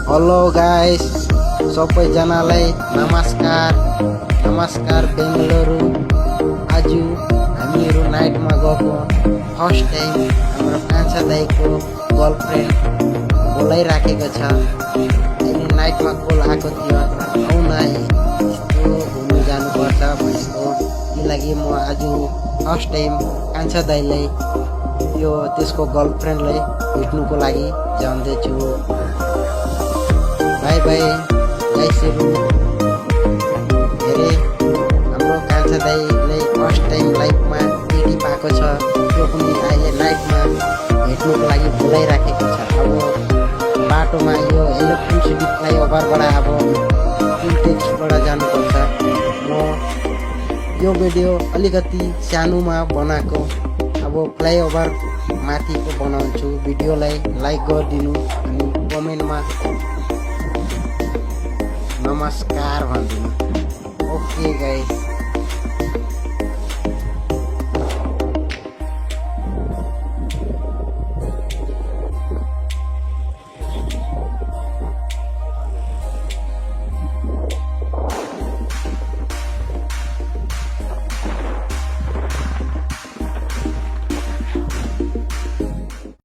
Hello guys, सबैजनालाई नमस्कार नमस्कार। बेङ्गलुरु आज हामीहरू नाइटमा गएको फर्स्ट टाइम हाम्रो कान्छा दाइको गर्लफ्रेन्ड बोलाइराखेको छ। अहिले नाइटमा कल आएको थियो, आउन यस्तो घुम्नु जानुपर्छ भनेको। त्यही लागि म आज फर्स्ट टाइम कान्छा दाइलाई यो त्यसको गर्लफ्रेन्डलाई भेट्नुको लागि जाँदैछु। बाई बाई गाइसहरू। धेरै हाम्रो कान्छा दाइले फर्स्ट टाइम लाइफमा केटी पाएको छ, त्यो पनि अहिले नाइटमा भेट्नुको लागि बोलाइराखेको छ। अब बाटोमा यो इलेक्ट्रिसिटी फ्लाइओभरबाट अब सिन्टेक्सबाट जानुपर्छ। म यो भिडियो अलिकति सानोमा बनाएको, अब फ्लाइओभर माथिको बनाउँछु। भिडियोलाई लाइक गरिदिनु अनि कमेन्टमा नमस्कार भनिदिनु। Okay guys.